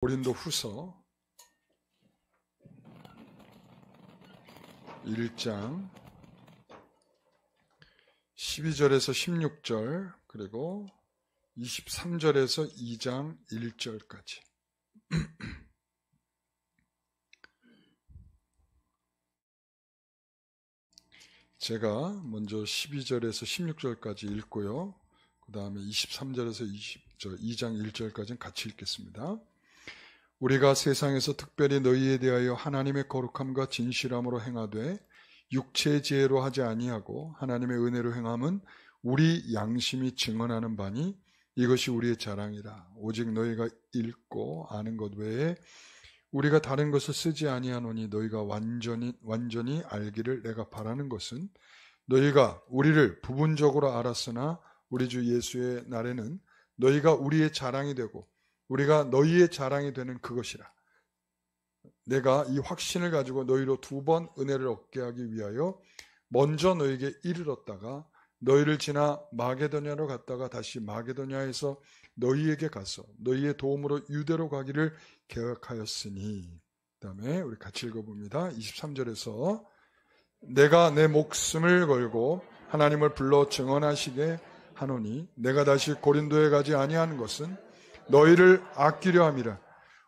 고린도후서 1장 12절에서 16절 그리고 23절에서 2장 1절까지 제가 먼저 12절에서 16절까지 읽고요. 그 다음에 23절에서 2장 1절까지는 같이 읽겠습니다. 우리가 세상에서 특별히 너희에 대하여 하나님의 거룩함과 진실함으로 행하되 육체의 지혜로 하지 아니하고 하나님의 은혜로 행함은 우리 양심이 증언하는 바니 이것이 우리의 자랑이라. 오직 너희가 읽고 아는 것 외에 우리가 다른 것을 쓰지 아니하노니 너희가 완전히 알기를 내가 바라는 것은 너희가 우리를 부분적으로 알았으나 우리 주 예수의 날에는 너희가 우리의 자랑이 되고 우리가 너희의 자랑이 되는 그것이라. 내가 이 확신을 가지고 너희로 2번 은혜를 얻게 하기 위하여 먼저 너희에게 이르렀다가 너희를 지나 마게도냐로 갔다가 다시 마게도냐에서 너희에게 가서 너희의 도움으로 유대로 가기를 계획하였으니. 그 다음에 우리 같이 읽어봅니다. 23절에서 내가 내 목숨을 걸고 하나님을 불러 증언하시게 하노니 내가 다시 고린도에 가지 아니하는 것은 너희를 아끼려 함이라.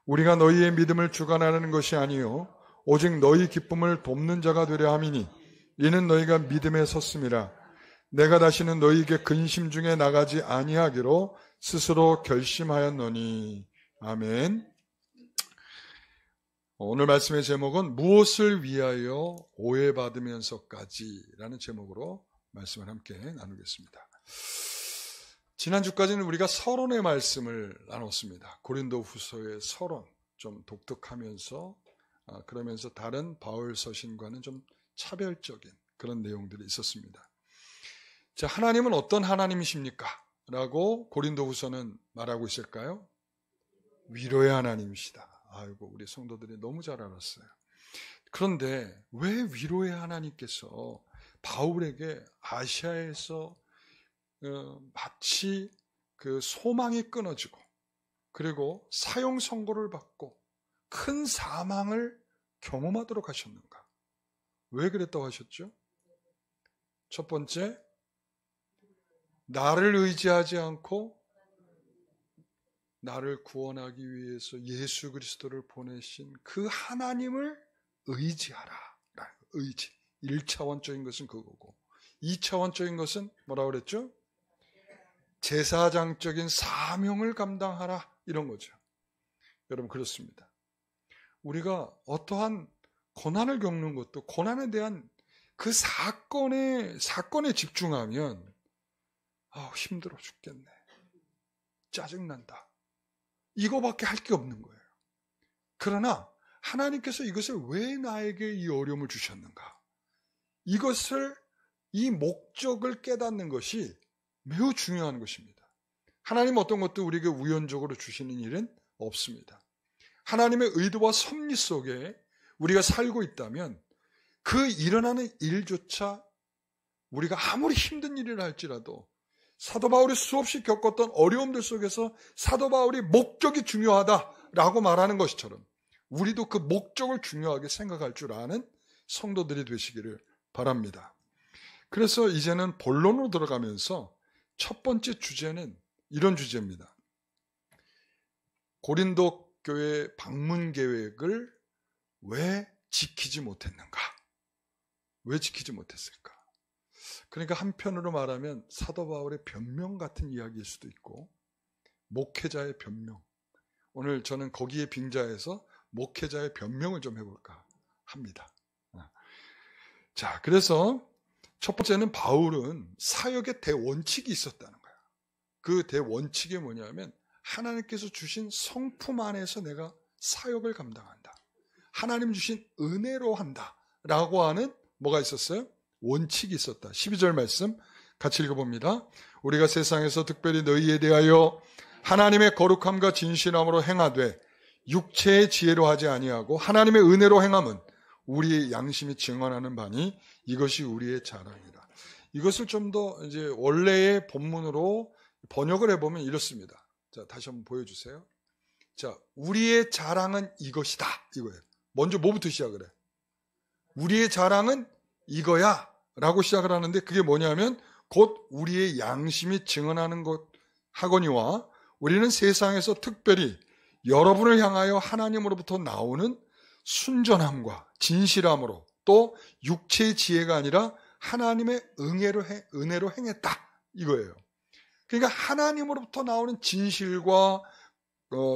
우리가 너희의 믿음을 주관하는 것이 아니요 오직 너희 기쁨을 돕는 자가 되려 함이니 이는 너희가 믿음에 섰음이라. 내가 다시는 너희에게 근심 중에 나가지 아니하기로 스스로 결심하였노니. 아멘. 오늘 말씀의 제목은 무엇을 위하여 오해받으면서까지 라는 제목으로 말씀을 함께 나누겠습니다. 지난주까지는 우리가 서론의 말씀을 나눴습니다. 고린도후서의 서론, 좀 독특하면서 그러면서 다른 바울 서신과는 좀 차별적인 그런 내용들이 있었습니다. 자, 하나님은 어떤 하나님이십니까? 라고 고린도후서는 말하고 있을까요? 위로의 하나님이시다. 아이고, 우리 성도들이 너무 잘 알았어요. 그런데 왜 위로의 하나님께서 바울에게 아시아에서 마치 그 소망이 끊어지고 그리고 사형 선고를 받고 큰 사망을 경험하도록 하셨는가? 왜 그랬다고 하셨죠? 첫 번째, 나를 의지하지 않고 나를 구원하기 위해서 예수 그리스도를 보내신 그 하나님을 의지하라. 의지. 1차원적인 것은 그거고 2차원적인 것은 뭐라고 그랬죠? 제사장적인 사명을 감당하라. 이런 거죠. 여러분 그렇습니다. 우리가 어떠한 고난을 겪는 것도 고난에 대한 그 사건에 집중하면 힘들어 죽겠네. 짜증난다. 이거밖에 할 게 없는 거예요. 그러나 하나님께서 이것을 왜 나에게 이 어려움을 주셨는가? 이 목적을 깨닫는 것이 매우 중요한 것입니다. 하나님 어떤 것도 우리에게 우연적으로 주시는 일은 없습니다. 하나님의 의도와 섭리 속에 우리가 살고 있다면 그 일어나는 일조차 우리가 아무리 힘든 일이라 할지라도 사도 바울이 수없이 겪었던 어려움들 속에서 사도 바울이 목적이 중요하다라고 말하는 것처럼 우리도 그 목적을 중요하게 생각할 줄 아는 성도들이 되시기를 바랍니다. 그래서 이제는 본론으로 들어가면서 첫 번째 주제는 이런 주제입니다. 고린도 교회 방문 계획을 왜 지키지 못했는가? 왜 지키지 못했을까? 그러니까 한편으로 말하면 사도 바울의 변명 같은 이야기일 수도 있고 목회자의 변명. 오늘 저는 거기에 빙자해서 목회자의 변명을 좀 해볼까 합니다. 자, 그래서 첫 번째는 바울은 사역의 대원칙이 있었다는 거야. 그 대원칙이 뭐냐면 하나님께서 주신 성품 안에서 내가 사역을 감당한다. 하나님 주신 은혜로 한다. 라고 하는 뭐가 있었어요? 원칙이 있었다. 12절 말씀 같이 읽어봅니다. 우리가 세상에서 특별히 너희에 대하여 하나님의 거룩함과 진실함으로 행하되 육체의 지혜로 하지 아니하고 하나님의 은혜로 행함은 우리의 양심이 증언하는 바니 이것이 우리의 자랑이다. 이것을 좀 더 이제 원래의 본문으로 번역을 해보면 이렇습니다. 자, 다시 한번 보여주세요. 자, 우리의 자랑은 이것이다. 이거예요. 먼저 뭐부터 시작을 해? 우리의 자랑은 이거야. 라고 시작을 하는데 그게 뭐냐면 곧 우리의 양심이 증언하는 것 하거니와 우리는 세상에서 특별히 여러분을 향하여 하나님으로부터 나오는 순전함과 진실함으로 또 육체의 지혜가 아니라 하나님의 은혜로 행했다. 이거예요. 그러니까 하나님으로부터 나오는 진실과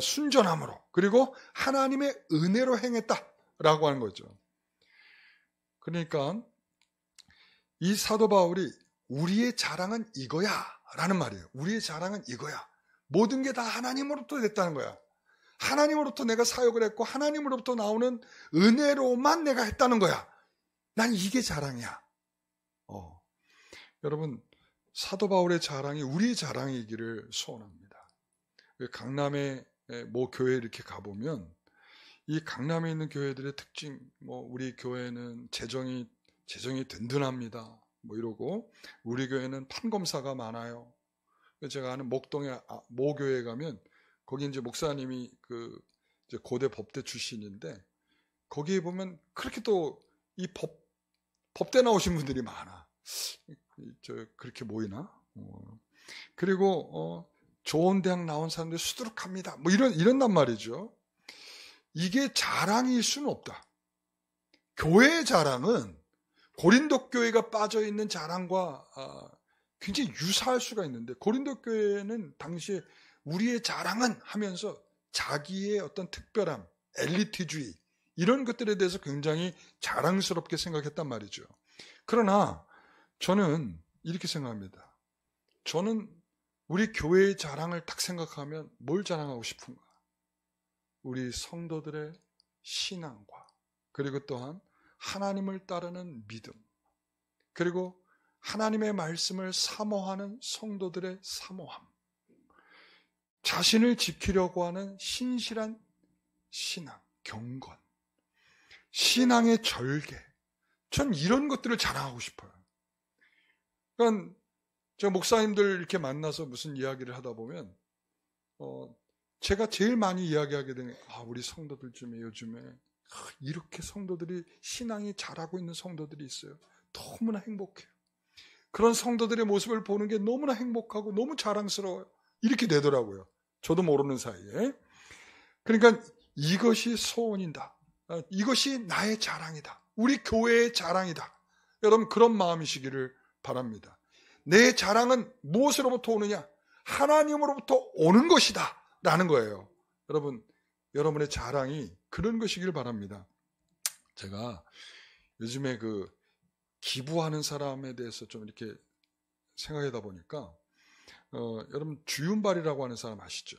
순전함으로 그리고 하나님의 은혜로 행했다라고 하는 거죠. 그러니까 이 사도 바울이 우리의 자랑은 이거야 라는 말이에요. 우리의 자랑은 이거야. 모든 게 다 하나님으로부터 됐다는 거야. 하나님으로부터 내가 사역을 했고 하나님으로부터 나오는 은혜로만 내가 했다는 거야. 난 이게 자랑이야. 여러분 사도 바울의 자랑이 우리의 자랑이기를 소원합니다. 강남의 모 교회에 이렇게 가보면 이 강남에 있는 교회들의 특징, 우리 교회는 재정이 든든합니다. 이러고 우리 교회는 판검사가 많아요. 제가 아는 목동의 모 교회에 가면 거기 이제 목사님이 이제 고대 법대 출신인데 거기에 보면 그렇게 또 이 법대 나오신 분들이 많아. 그렇게 모이나? 그리고 좋은 대학 나온 사람들이 수두룩합니다. 이런단 말이죠. 이게 자랑일 수는 없다. 교회의 자랑은 고린도 교회가 빠져 있는 자랑과 굉장히 유사할 수가 있는데 고린도 교회는 당시에 우리의 자랑은 하면서 자기의 어떤 특별함, 엘리트주의 이런 것들에 대해서 굉장히 자랑스럽게 생각했단 말이죠. 그러나 저는 이렇게 생각합니다. 저는 우리 교회의 자랑을 딱 생각하면 뭘 자랑하고 싶은가? 우리 성도들의 신앙과 그리고 또한 하나님을 따르는 믿음 그리고 하나님의 말씀을 사모하는 성도들의 사모함 자신을 지키려고 하는 신실한 신앙, 경건 신앙의 절개 전 이런 것들을 자랑하고 싶어요. 그러니까 제가 목사님들 이렇게 만나서 무슨 이야기를 하다 보면 제가 제일 많이 이야기하게 되는 우리 성도들 중에 요즘에 이렇게 성도들이 신앙이 잘하고 있는 성도들이 있어요. 너무나 행복해요. 그런 성도들의 모습을 보는 게 너무나 행복하고 너무 자랑스러워요. 이렇게 되더라고요. 저도 모르는 사이에. 그러니까 이것이 소원이다. 이것이 나의 자랑이다. 우리 교회의 자랑이다. 여러분 그런 마음이시기를 바랍니다. 내 자랑은 무엇으로부터 오느냐? 하나님으로부터 오는 것이다. 라는 거예요. 여러분, 여러분의 자랑이 그런 것이길 바랍니다. 제가 요즘에 기부하는 사람에 대해서 좀 이렇게 생각하다 보니까, 여러분, 주윤발이라고 하는 사람 아시죠?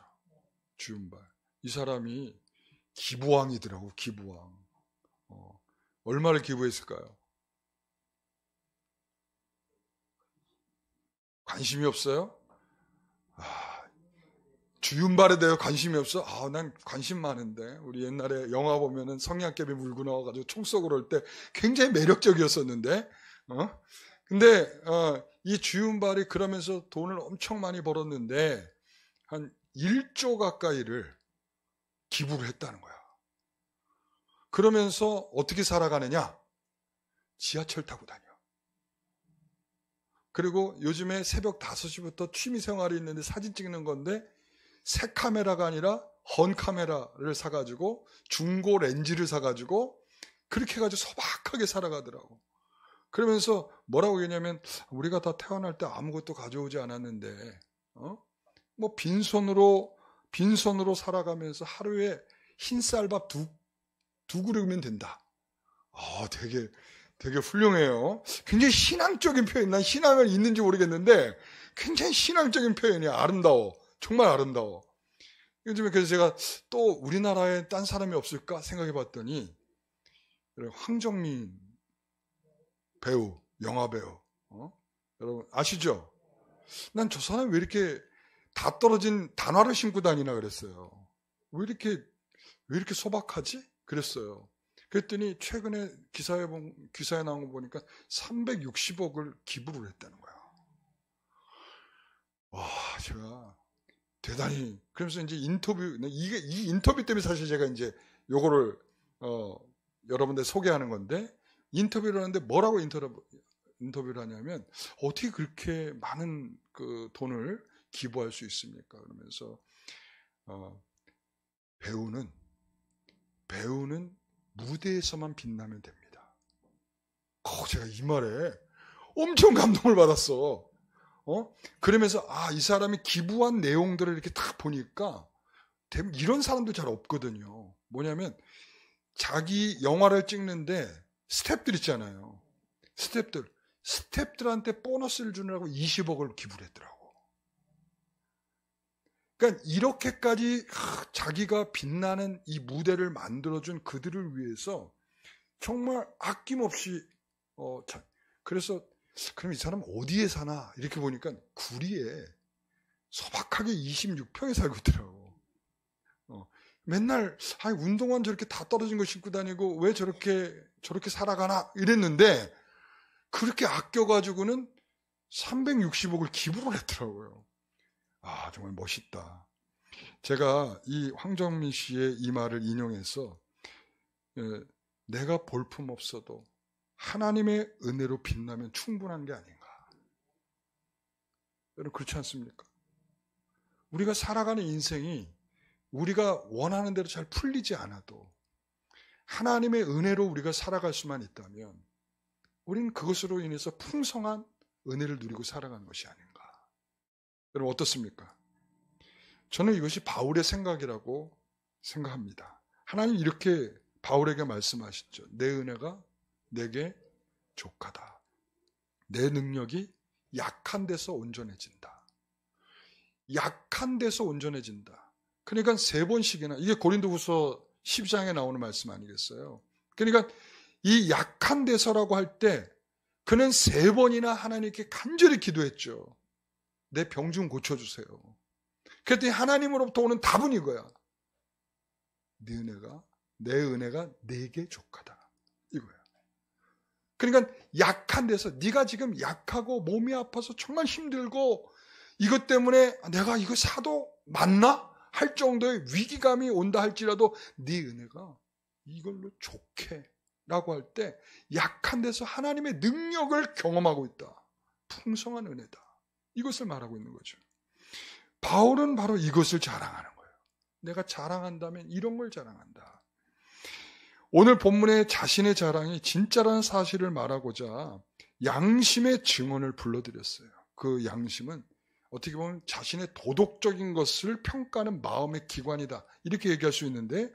주윤발. 이 사람이 기부왕이더라고, 기부왕. 얼마를 기부했을까요? 관심이 없어요? 주윤발에 대해 관심이 없어? 난 관심 많은데. 우리 옛날에 영화 보면은 성냥개비 물고 나와가지고 총 쏘고 그럴 때 굉장히 매력적이었었는데, 근데, 이 주윤발이 그러면서 돈을 엄청 많이 벌었는데, 한 1조 가까이를 기부를 했다는 거야. 그러면서 어떻게 살아가느냐? 지하철 타고 다녀. 그리고 요즘에 새벽 5시부터 취미 생활이 있는데 사진 찍는 건데, 새 카메라가 아니라 헌 카메라를 사가지고 중고 렌즈를 사가지고 그렇게 해가지고 소박하게 살아가더라고. 그러면서 뭐라고 했냐면 우리가 다 태어날 때 아무것도 가져오지 않았는데 빈손으로 살아가면서 하루에 흰쌀밥 두 그릇이면 된다. 되게 훌륭해요. 굉장히 신앙적인 표현. 난 신앙을 있는지 모르겠는데 굉장히 신앙적인 표현이야. 아름다워. 정말 아름다워. 요즘에 그래서 제가 또 우리나라에 딴 사람이 없을까 생각해 봤더니 황정민 배우, 영화 배우. 여러분 아시죠? 난 저 사람이 왜 이렇게 다 떨어진 단화를 신고 다니나 그랬어요. 왜 이렇게 소박하지? 그랬어요. 그랬더니 최근에 기사에 나온 거 보니까 360억을 기부를 했다는 거야. 와, 제가 대단히, 그러면서 이제 이 인터뷰 때문에 사실 제가 이제 요거를, 여러분들 소개하는 건데, 인터뷰를 하는데 뭐라고 인터뷰를 하냐면, 어떻게 그렇게 많은 그 돈을 기부할 수 있습니까? 그러면서, 배우는 무대에서만 빛나면 됩니다. 제가 이 말에 엄청 감동을 받았어. 그러면서, 이 사람이 기부한 내용들을 이렇게 딱 보니까, 이런 사람도 잘 없거든요. 뭐냐면, 자기 영화를 찍는데, 스태프들 있잖아요. 스태프들한테 보너스를 주느라고 20억을 기부를 했더라고. 그러니까 이렇게까지 자기가 빛나는 이 무대를 만들어준 그들을 위해서 정말 아낌없이 그래서 그럼 이 사람 어디에 사나 이렇게 보니까 구리에 소박하게 26평에 살고 있더라고. 맨날 운동화 저렇게 다 떨어진 거 신고 다니고 왜 저렇게 살아가나 이랬는데 그렇게 아껴가지고는 360억을 기부를 했더라고요. 정말 멋있다. 제가 이 황정민 씨의 이 말을 인용해서 내가 볼품 없어도 하나님의 은혜로 빛나면 충분한 게 아닌가. 여러분 그렇지 않습니까? 우리가 살아가는 인생이 우리가 원하는 대로 잘 풀리지 않아도 하나님의 은혜로 우리가 살아갈 수만 있다면 우리는 그것으로 인해서 풍성한 은혜를 누리고 살아가는 것이 아닌가. 여러분 어떻습니까? 저는 이것이 바울의 생각이라고 생각합니다. 하나님 이렇게 바울에게 말씀하셨죠. 내 은혜가 내게 족하다. 내 능력이 약한 데서 온전해진다. 약한 데서 온전해진다. 그러니까 3번씩이나 이게 고린도후서 12장에 나오는 말씀 아니겠어요? 그러니까 이 약한 데서라고 할 때 그는 3번이나 하나님께 간절히 기도했죠. 내 병 좀 고쳐주세요. 그랬더니 하나님으로부터 오는 답은 이거야. 내 은혜가 내게 족하다. 이거야. 그러니까 약한 데서 네가 지금 약하고 몸이 아파서 정말 힘들고 이것 때문에 내가 이거 사도 맞나? 할 정도의 위기감이 온다 할지라도 네 은혜가 이걸로 좋게 라고 할 때 약한 데서 하나님의 능력을 경험하고 있다. 풍성한 은혜다. 이것을 말하고 있는 거죠. 바울은 바로 이것을 자랑하는 거예요. 내가 자랑한다면 이런 걸 자랑한다. 오늘 본문의 자신의 자랑이 진짜라는 사실을 말하고자 양심의 증언을 불러드렸어요. 그 양심은 어떻게 보면 자신의 도덕적인 것을 평가하는 마음의 기관이다. 이렇게 얘기할 수 있는데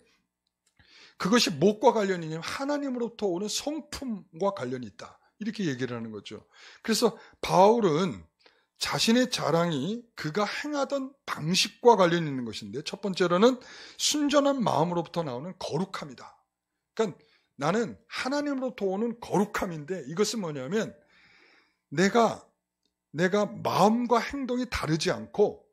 그것이 무엇과 관련이 있냐면 하나님으로부터 오는 성품과 관련이 있다. 이렇게 얘기를 하는 거죠. 그래서 바울은 자신의 자랑이 그가 행하던 방식과 관련이 있는 것인데 첫 번째로는 순전한 마음으로부터 나오는 거룩함이다. 그러니까 나는 하나님으로부터 오는 거룩함인데 이것은 뭐냐면 내가 마음과 행동이 다르지 않고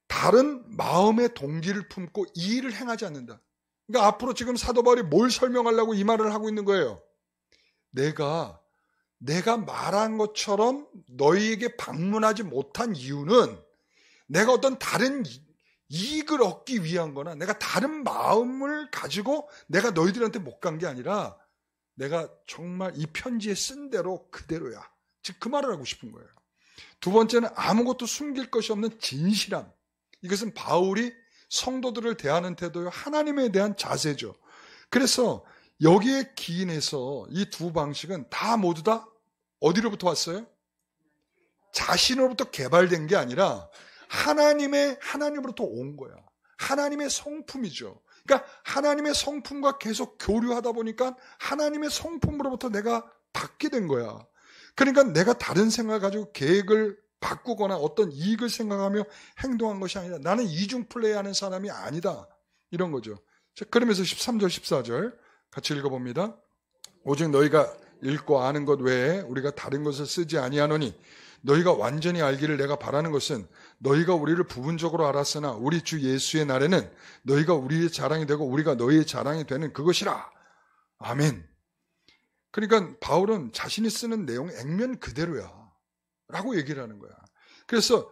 다른 마음의 동기를 품고 이 일을 행하지 않는다. 그러니까 앞으로 지금 사도 바울이 뭘 설명하려고 이 말을 하고 있는 거예요. 내가 말한 것처럼 너희에게 방문하지 못한 이유는 내가 어떤 다른 이익을 얻기 위한 거나 내가 다른 마음을 가지고 내가 너희들한테 못 간 게 아니라 내가 정말 이 편지에 쓴 대로 그대로야. 즉 그 말을 하고 싶은 거예요. 두 번째는 아무것도 숨길 것이 없는 진실함. 이것은 바울이 성도들을 대하는 태도요. 하나님에 대한 자세죠. 그래서 여기에 기인해서 이 두 방식은 다 모두 다 어디로부터 왔어요? 자신으로부터 개발된 게 아니라 하나님으로부터 온 거야. 하나님의 성품이죠. 그러니까 하나님의 성품과 계속 교류하다 보니까 하나님의 성품으로부터 내가 받게 된 거야. 그러니까 내가 다른 생각을 가지고 계획을 바꾸거나 어떤 이익을 생각하며 행동한 것이 아니라 나는 이중 플레이하는 사람이 아니다. 이런 거죠. 자, 그러면서 13절 14절 같이 읽어봅니다. 오직 너희가 읽고 아는 것 외에 우리가 다른 것을 쓰지 아니하노니 너희가 완전히 알기를 내가 바라는 것은 너희가 우리를 부분적으로 알았으나 우리 주 예수의 날에는 너희가 우리의 자랑이 되고 우리가 너희의 자랑이 되는 그것이라. 아멘. 그러니까 바울은 자신이 쓰는 내용 액면 그대로야 라고 얘기를 하는 거야. 그래서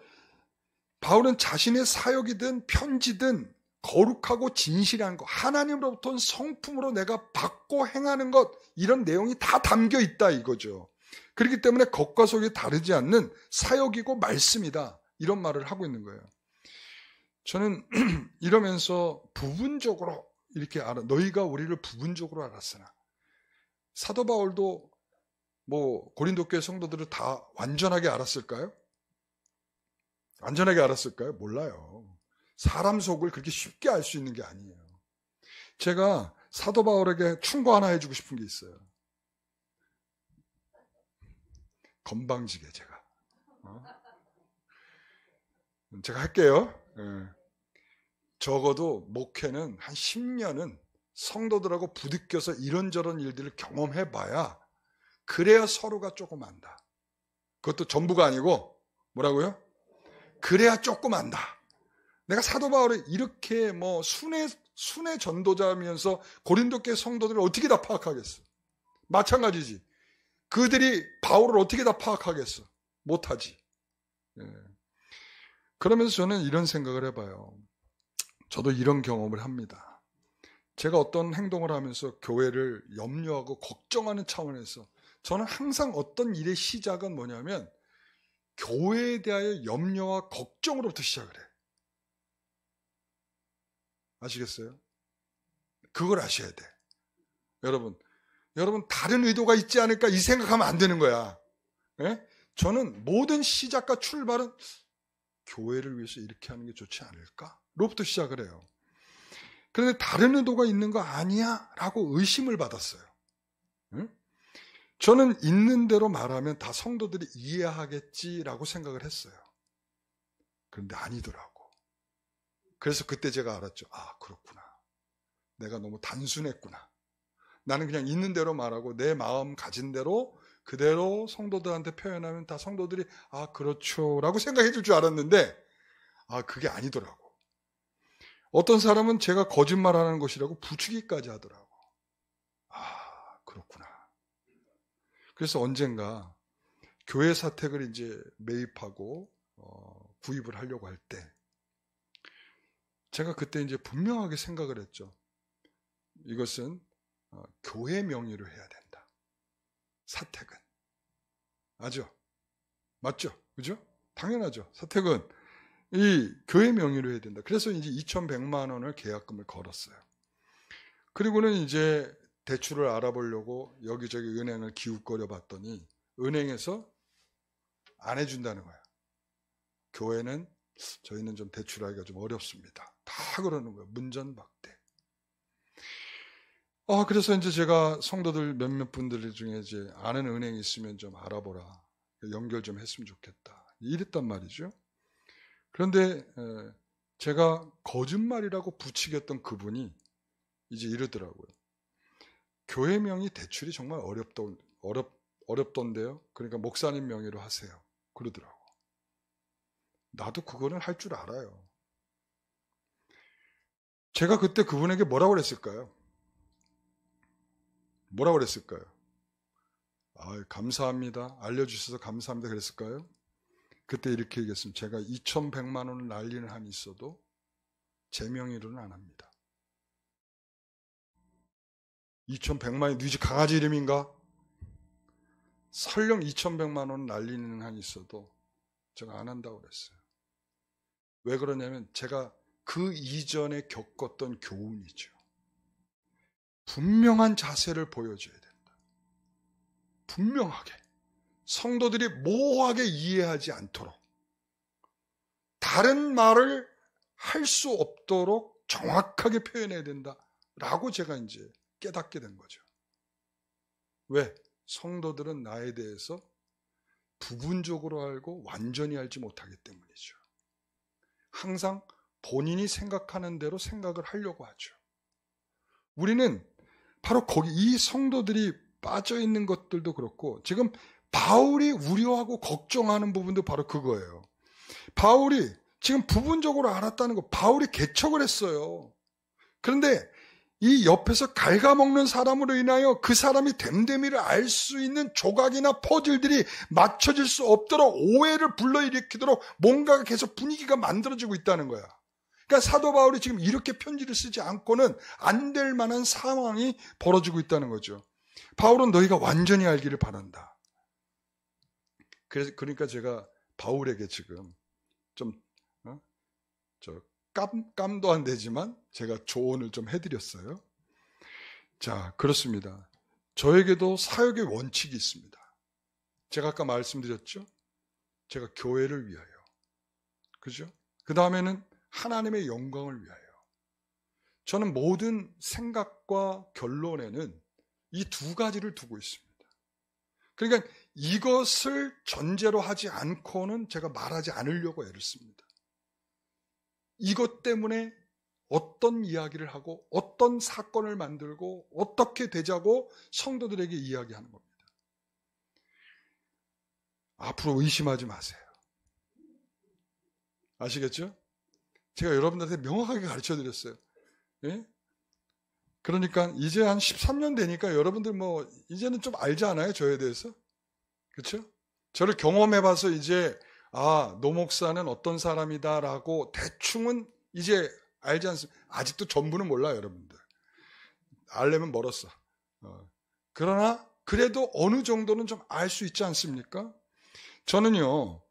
바울은 자신의 사역이든 편지든 거룩하고 진실한 것, 하나님으로부터 온 성품으로 내가 받고 행하는 것, 이런 내용이 다 담겨 있다 이거죠. 그렇기 때문에 겉과 속이 다르지 않는 사역이고 말씀이다, 이런 말을 하고 있는 거예요. 저는 이러면서 부분적으로 이렇게 너희가 우리를 부분적으로 알았으나, 사도 바울도 고린도 교회 성도들을 다 완전하게 알았을까요? 완전하게 알았을까요? 몰라요. 사람 속을 그렇게 쉽게 알 수 있는 게 아니에요. 제가 사도 바울에게 충고 하나 해주고 싶은 게 있어요. 건방지게 제가 할게요. 적어도 목회는 한 10년은 성도들하고 부딪혀서 이런저런 일들을 경험해봐야, 그래야 서로가 조금 안다. 그것도 전부가 아니고, 뭐라고요? 그래야 조금 안다. 내가 사도 바울을 이렇게 순회 전도자면서 고린도 교회 성도들을 어떻게 다 파악하겠어? 마찬가지지. 그들이 바울을 어떻게 다 파악하겠어? 못하지. 그러면서 저는 이런 생각을 해봐요. 저도 이런 경험을 합니다. 제가 어떤 행동을 하면서 교회를 염려하고 걱정하는 차원에서, 저는 항상 어떤 일의 시작은 뭐냐면 교회에 대하여 염려와 걱정으로부터 시작을 해. 아시겠어요? 그걸 아셔야 돼. 여러분 다른 의도가 있지 않을까, 이 생각하면 안 되는 거야. 저는 모든 시작과 출발은 교회를 위해서 이렇게 하는 게 좋지 않을까? 로부터 시작을 해요. 그런데 다른 의도가 있는 거 아니야? 라고 의심을 받았어요. 저는 있는 대로 말하면 다 성도들이 이해하겠지라고 생각을 했어요. 그런데 아니더라고. 그래서 그때 제가 알았죠. 아, 그렇구나. 내가 너무 단순했구나. 나는 그냥 있는 대로 말하고 내 마음 가진 대로 그대로 성도들한테 표현하면 다 성도들이 아, 그렇죠 라고 생각해 줄 줄 알았는데, 아, 그게 아니더라고. 어떤 사람은 제가 거짓말하는 것이라고 부추기까지 하더라고. 아, 그렇구나. 그래서 언젠가 교회 사택을 이제 매입하고 구입을 하려고 할 때, 제가 그때 이제 분명하게 생각을 했죠. 이것은 교회 명의로 해야 된다. 사택은. 맞죠? 그죠? 당연하죠. 사택은 이 교회 명의로 해야 된다. 그래서 이제 2,100만 원을 계약금을 걸었어요. 그리고는 이제 대출을 알아보려고 여기저기 은행을 기웃거려 봤더니 은행에서 안 해준다는 거야. 교회는 저희는 좀 대출하기가 좀 어렵습니다. 다 그러는 거예요. 문전박대. 그래서 이제 제가 성도들 몇몇 분들 중에 이제 아는 은행이 있으면 좀 알아보라. 연결 좀 했으면 좋겠다. 이랬단 말이죠. 그런데 제가 거짓말이라고 부추겼던 그분이 이제 이러더라고요. 교회 명의 대출이 정말 어렵던데요. 그러니까 목사님 명의로 하세요. 그러더라고. 나도 그거는 할 줄 알아요. 제가 그때 그분에게 뭐라고 그랬을까요? 감사합니다. 알려주셔서 감사합니다. 그랬을까요? 그때 이렇게 얘기했습니다. 제가 2,100만 원을 날리는 한이 있어도 제 명의로는 안 합니다. 2,100만 원이 네 집 강아지 이름인가? 설령 2,100만 원 날리는 한이 있어도 제가 안 한다고 그랬어요. 왜 그러냐면 제가 그 이전에 겪었던 교훈이죠. 분명한 자세를 보여줘야 된다. 분명하게. 성도들이 모호하게 이해하지 않도록, 다른 말을 할 수 없도록 정확하게 표현해야 된다라고 제가 이제 깨닫게 된 거죠. 왜? 성도들은 나에 대해서 부분적으로 알고 완전히 알지 못하기 때문이죠. 항상 본인이 생각하는 대로 생각을 하려고 하죠. 우리는 바로 거기 이 성도들이 빠져 있는 것들도 그렇고, 지금 바울이 우려하고 걱정하는 부분도 바로 그거예요. 바울이 지금 부분적으로 알았다는 거, 바울이 개척을 했어요. 그런데 이 옆에서 갉아먹는 사람으로 인하여 그 사람이 됨됨이를 알 수 있는 조각이나 퍼즐들이 맞춰질 수 없도록 오해를 불러일으키도록 뭔가가 계속 분위기가 만들어지고 있다는 거야. 그러니까 사도 바울이 지금 이렇게 편지를 쓰지 않고는 안 될 만한 상황이 벌어지고 있다는 거죠. 바울은 너희가 완전히 알기를 바란다. 그러니까 제가 바울에게 지금 좀 깜도 안 되지만 제가 조언을 좀 해드렸어요. 자, 그렇습니다. 저에게도 사역의 원칙이 있습니다. 제가 아까 말씀드렸죠? 제가 교회를 위하여. 그죠? 그 다음에는 하나님의 영광을 위하여. 저는 모든 생각과 결론에는 이 두 가지를 두고 있습니다. 그러니까 이것을 전제로 하지 않고는 제가 말하지 않으려고 애를 씁니다. 이것 때문에 어떤 이야기를 하고 어떤 사건을 만들고 어떻게 되자고 성도들에게 이야기하는 겁니다. 앞으로 의심하지 마세요. 아시겠죠? 제가 여러분들한테 명확하게 가르쳐드렸어요. 예? 그러니까 이제 한 13년 되니까 여러분들 이제는 좀 알지 않아요? 저에 대해서? 그렇죠? 저를 경험해봐서 이제 노 목사는 어떤 사람이다라고 대충은 이제 알지 않습니까? 아직도 전부는 몰라요, 여러분들. 알려면 멀었어. 그러나 그래도 어느 정도는 좀 알 수 있지 않습니까? 저는요,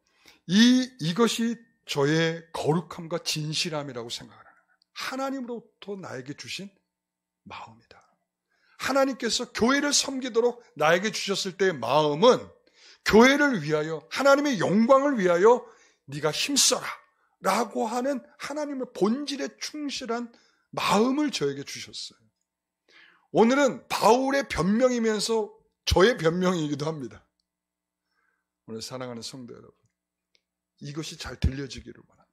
이것이 저의 거룩함과 진실함이라고 생각을 합니다. 하나님으로부터 나에게 주신 마음이다. 하나님께서 교회를 섬기도록 나에게 주셨을 때의 마음은 교회를 위하여, 하나님의 영광을 위하여 네가 힘써라 라고 하는 하나님의 본질에 충실한 마음을 저에게 주셨어요. 오늘은 바울의 변명이면서 저의 변명이기도 합니다. 오늘 사랑하는 성도 여러분, 이것이 잘 들려지기를 원합니다.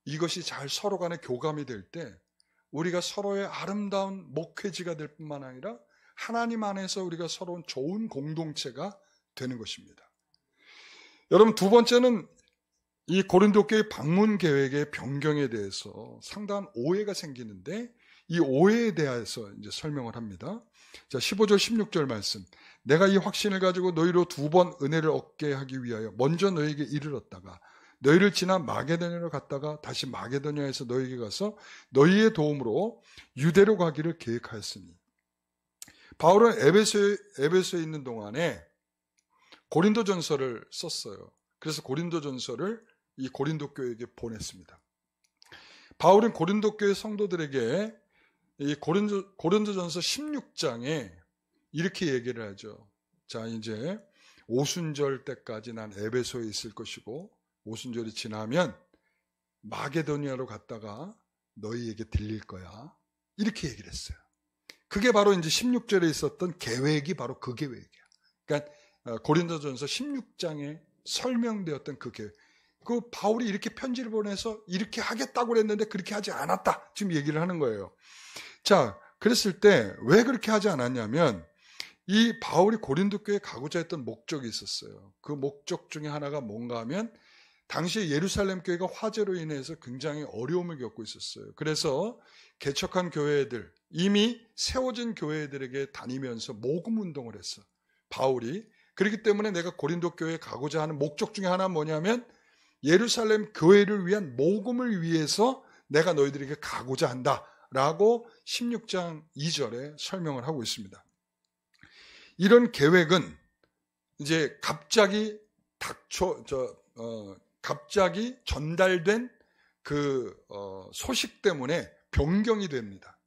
이것이 잘 서로 간에 교감이 될 때 우리가 서로의 아름다운 목회지가 될 뿐만 아니라 하나님 안에서 우리가 서로 좋은 공동체가 되는 것입니다. 여러분, 두 번째는 이 고린도 교회 방문 계획의 변경에 대해서 상당한 오해가 생기는데 이 오해에 대해서 이제 설명을 합니다. 자, 15절 16절 말씀. 내가 이 확신을 가지고 너희로 2번 은혜를 얻게 하기 위하여 먼저 너희에게 이르렀다가 너희를 지나 마게도냐로 갔다가 다시 마게도냐에서 너희에게 가서 너희의 도움으로 유대로 가기를 계획하였으니. 바울은 에베소에 있는 동안에 고린도전서를 썼어요. 그래서 고린도전서를 이 고린도 교회에게 보냈습니다. 바울은 고린도 교회 성도들에게 이 고린도전서 16장에 이렇게 얘기를 하죠. 자, 이제 오순절 때까지 난 에베소에 있을 것이고 오순절이 지나면 마게도니아로 갔다가 너희에게 들릴 거야. 이렇게 얘기를 했어요. 그게 바로 이제 16절에 있었던 계획이 바로 그 계획이야. 그러니까 고린도전서 16장에 설명되었던 그 계획. 그 바울이 이렇게 편지를 보내서 이렇게 하겠다고 그랬는데 그렇게 하지 않았다. 지금 얘기를 하는 거예요. 자, 그랬을 때 왜 그렇게 하지 않았냐면 이 바울이 고린도 교회에 가고자 했던 목적이 있었어요. 그 목적 중에 하나가 뭔가 하면 당시에 예루살렘 교회가 화재로 인해서 굉장히 어려움을 겪고 있었어요. 그래서 개척한 교회들, 이미 세워진 교회들에게 다니면서 모금 운동을 했어. 바울이. 그렇기 때문에 내가 고린도 교회에 가고자 하는 목적 중에 하나는 뭐냐면 예루살렘 교회를 위한 모금을 위해서 내가 너희들에게 가고자 한다라고 16장 2절에 설명을 하고 있습니다. 이런 계획은 이제 갑자기 전달된 그 소식 때문에 변경이 됩니다.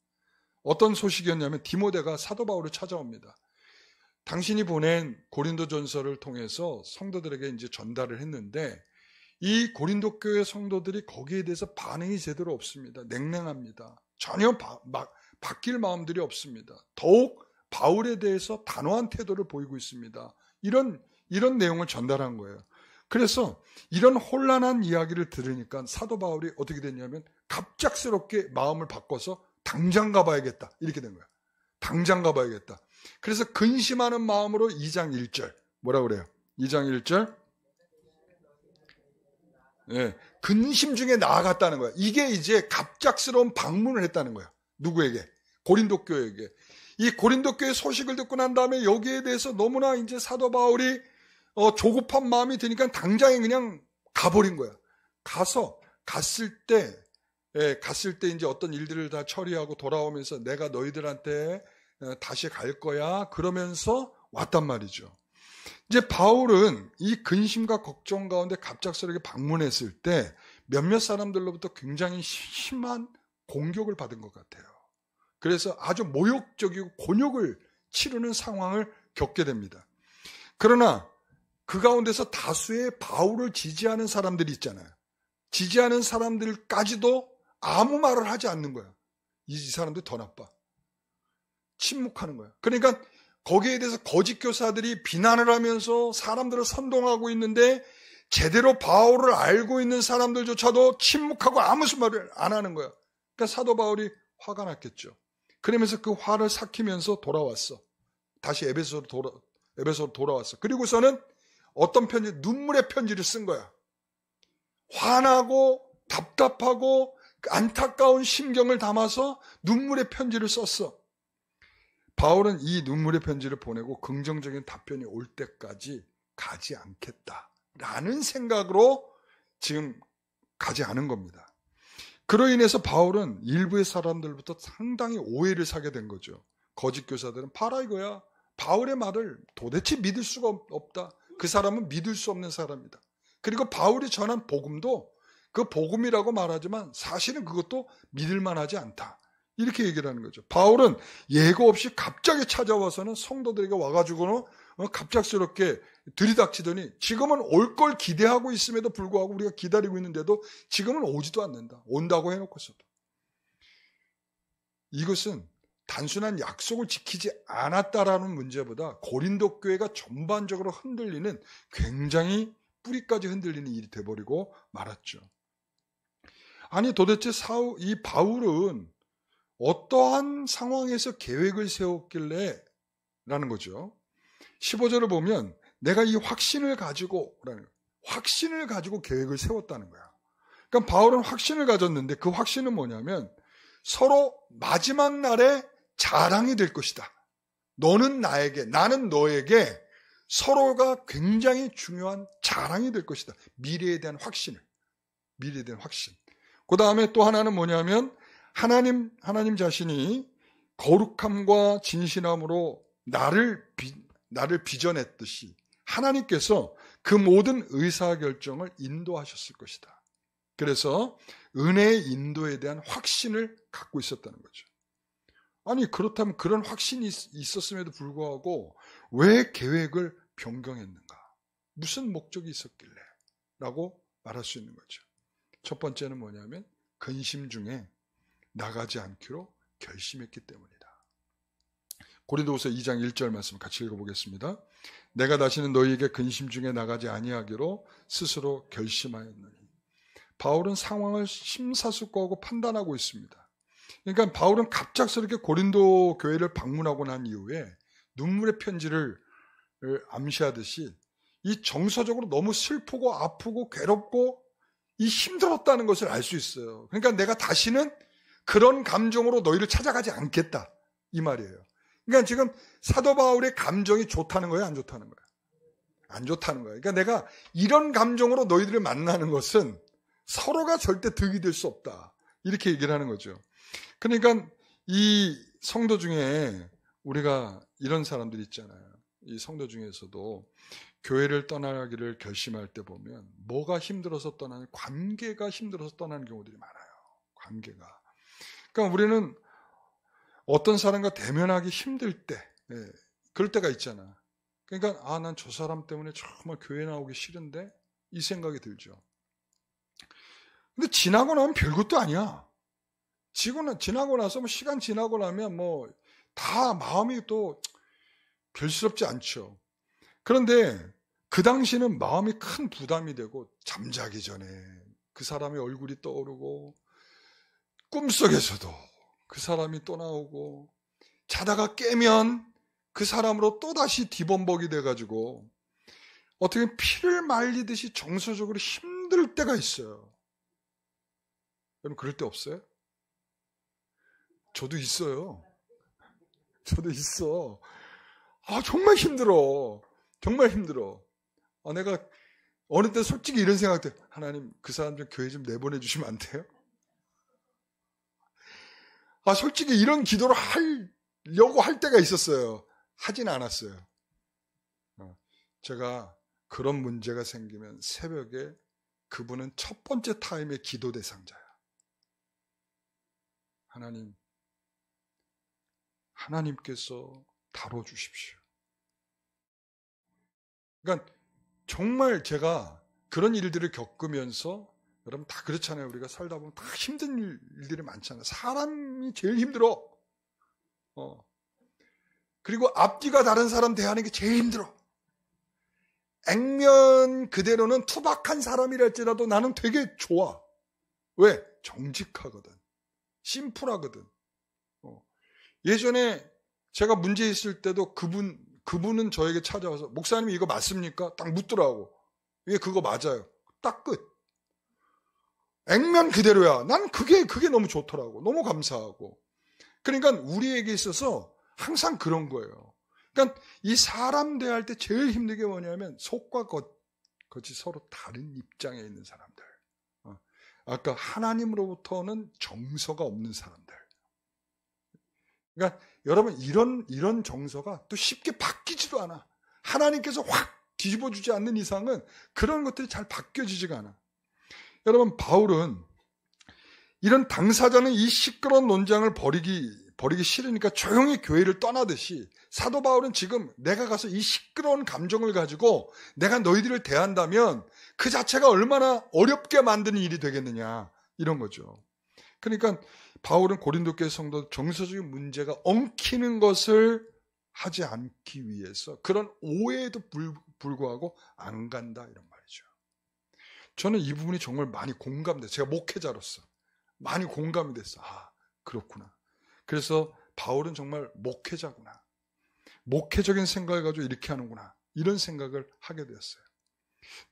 어떤 소식이었냐면 디모데가 사도 바울을 찾아옵니다. 당신이 보낸 고린도전서를 통해서 성도들에게 이제 전달을 했는데 이 고린도 교회 성도들이 거기에 대해서 반응이 제대로 없습니다. 냉랭합니다. 전혀 바뀔 마음들이 없습니다. 더욱 바울에 대해서 단호한 태도를 보이고 있습니다. 이런 내용을 전달한 거예요. 그래서 이런 혼란한 이야기를 들으니까 사도 바울이 어떻게 됐냐면 갑작스럽게 마음을 바꿔서 당장 가봐야겠다. 이렇게 된 거야. 당장 가봐야겠다. 그래서 근심하는 마음으로 2장 1절 뭐라 그래요? 2장 1절 근심 중에 나아갔다는 거야. 이게 이제 갑작스러운 방문을 했다는 거야. 누구에게? 고린도 교회에게. 이 고린도 교회 소식을 듣고 난 다음에 여기에 대해서 너무나 이제 사도 바울이 조급한 마음이 드니까 당장에 그냥 가버린 거야. 갔을 때 이제 어떤 일들을 다 처리하고 돌아오면서 내가 너희들한테 다시 갈 거야. 그러면서 왔단 말이죠. 이제 바울은 이 근심과 걱정 가운데 갑작스럽게 방문했을 때 몇몇 사람들로부터 굉장히 심한 공격을 받은 것 같아요. 그래서 아주 모욕적이고 곤욕을 치르는 상황을 겪게 됩니다. 그러나 그 가운데서 다수의 바울을 지지하는 사람들이 있잖아요. 지지하는 사람들까지도 아무 말을 하지 않는 거야. 이 사람들 더 나빠. 침묵하는 거야. 그러니까 거기에 대해서 거짓 교사들이 비난을 하면서 사람들을 선동하고 있는데 제대로 바울을 알고 있는 사람들조차도 침묵하고 아무 말을 안 하는 거야. 그러니까 사도 바울이 화가 났겠죠. 그러면서 그 화를 삭히면서 돌아왔어. 다시 에베소로 돌아왔어. 그리고서는 어떤 편지, 눈물의 편지를 쓴 거야. 화나고 답답하고 안타까운 심경을 담아서 눈물의 편지를 썼어. 바울은 이 눈물의 편지를 보내고 긍정적인 답변이 올 때까지 가지 않겠다라는 생각으로 지금 가지 않은 겁니다. 그로 인해서 바울은 일부의 사람들부터 상당히 오해를 사게 된 거죠. 거짓 교사들은 봐라 이거야. 바울의 말을 도대체 믿을 수가 없다. 그 사람은 믿을 수 없는 사람이다. 그리고 바울이 전한 복음도 그 복음이라고 말하지만 사실은 그것도 믿을 만하지 않다. 이렇게 얘기를 하는 거죠. 바울은 예고 없이 갑자기 찾아와서는 성도들에게 와가지고는 갑작스럽게 들이닥치더니 지금은 올 걸 기대하고 있음에도 불구하고 우리가 기다리고 있는데도 지금은 오지도 않는다. 온다고 해놓고서도. 이것은 단순한 약속을 지키지 않았다라는 문제보다 고린도 교회가 전반적으로 흔들리는 굉장히 뿌리까지 흔들리는 일이 돼버리고 말았죠. 아니 도대체 이 바울은 어떠한 상황에서 계획을 세웠길래 라는 거죠. 15절을 보면 내가 이 확신을 가지고 계획을 세웠다는 거야. 그러니까 바울은 확신을 가졌는데 그 확신은 뭐냐면 서로 마지막 날에 자랑이 될 것이다. 너는 나에게, 나는 너에게 서로가 굉장히 중요한 자랑이 될 것이다. 미래에 대한 확신. 그 다음에 또 하나는 뭐냐면 하나님 자신이 거룩함과 진실함으로 나를 빚어냈듯이 하나님께서 그 모든 의사결정을 인도하셨을 것이다. 그래서 은혜의 인도에 대한 확신을 갖고 있었다는 거죠. 아니 그렇다면 그런 확신이 있었음에도 불구하고 왜 계획을 변경했는가? 무슨 목적이 있었길래? 라고 말할 수 있는 거죠. 첫 번째는 뭐냐면 근심 중에 나가지 않기로 결심했기 때문이다. 고린도후서 2장 1절 말씀 같이 읽어보겠습니다. 내가 다시는 너희에게 근심 중에 나가지 아니하기로 스스로 결심하였느니. 바울은 상황을 심사숙고하고 판단하고 있습니다. 그러니까 바울은 갑작스럽게 고린도 교회를 방문하고 난 이후에 눈물의 편지를 암시하듯이 이 정서적으로 너무 슬프고 아프고 괴롭고 이 힘들었다는 것을 알 수 있어요. 그러니까 내가 다시는 그런 감정으로 너희를 찾아가지 않겠다 이 말이에요. 그러니까 지금 사도 바울의 감정이 좋다는 거예요, 안 좋다는 거예요? 안 좋다는 거예요. 그러니까 내가 이런 감정으로 너희들을 만나는 것은 서로가 절대 득이 될 수 없다. 이렇게 얘기를 하는 거죠. 그러니까 이 성도 중에 우리가 이런 사람들이 있잖아요. 이 성도 중에서도 교회를 떠나기를 결심할 때 보면 뭐가 힘들어서 떠나는, 관계가 힘들어서 떠나는 경우들이 많아요. 관계가. 그러니까 우리는 어떤 사람과 대면하기 힘들 때, 그럴 때가 있잖아. 그러니까 난 저 사람 때문에 정말 교회 나오기 싫은데 이 생각이 들죠. 근데 지나고 나면 별것도 아니야. 지나고 나서 시간 지나고 나면 다 마음이 또 별스럽지 않죠. 그런데 그 당시는 마음이 큰 부담이 되고 잠자기 전에 그 사람의 얼굴이 떠오르고 꿈속에서도 그 사람이 또 나오고 자다가 깨면 그 사람으로 또다시 뒤범벅이 돼가지고 어떻게 피를 말리듯이 정서적으로 힘들 때가 있어요. 여러분 그럴 때 없어요? 저도 있어요. 저도 있어. 정말 힘들어. 정말 힘들어. 내가 어느 때 솔직히 이런 생각도, 하나님 그 사람 좀 교회 좀 내보내 주시면 안 돼요? 솔직히 이런 기도를 하려고 할 때가 있었어요. 하진 않았어요. 제가 그런 문제가 생기면 새벽에 그분은 첫 번째 타임의 기도 대상자야. 하나님께서 다뤄주십시오. 그러니까 정말 제가 그런 일들을 겪으면서, 여러분 다 그렇잖아요. 우리가 살다 보면 다 힘든 일들이 많잖아요. 사람이 제일 힘들어. 그리고 앞뒤가 다른 사람 대하는 게 제일 힘들어. 액면 그대로는 투박한 사람이랄지라도 나는 되게 좋아. 왜? 정직하거든. 심플하거든. 예전에 제가 문제 있을 때도 그분은 저에게 찾아와서, 목사님 이거 맞습니까? 딱 묻더라고. 예, 그거 맞아요. 딱 끝. 액면 그대로야. 난 그게 너무 좋더라고. 너무 감사하고. 그러니까 우리에게 있어서 항상 그런 거예요. 그러니까 이 사람 대할 때 제일 힘든 게 뭐냐면 속과 겉이 서로 다른 입장에 있는 사람들. 아까 하나님으로부터는 정서가 없는 사람들. 그러니까 여러분 이런 정서가 또 쉽게 바뀌지도 않아. 하나님께서 확 뒤집어주지 않는 이상은 그런 것들이 잘 바뀌어지지가 않아. 여러분 바울은 이런 당사자는 이 시끄러운 논쟁을 버리기 싫으니까 조용히 교회를 떠나듯이, 사도 바울은 지금 내가 가서 이 시끄러운 감정을 가지고 내가 너희들을 대한다면 그 자체가 얼마나 어렵게 만드는 일이 되겠느냐, 이런 거죠. 그러니까 바울은 고린도 교회 성도 정서적인 문제가 엉키는 것을 하지 않기 위해서 그런 오해에도 불구하고 안 간다, 이런 말이죠. 저는 이 부분이 정말 많이 공감돼요. 제가 목회자로서 많이 공감이 됐어. 그렇구나. 그래서 바울은 정말 목회자구나. 목회적인 생각을 가지고 이렇게 하는구나. 이런 생각을 하게 되었어요.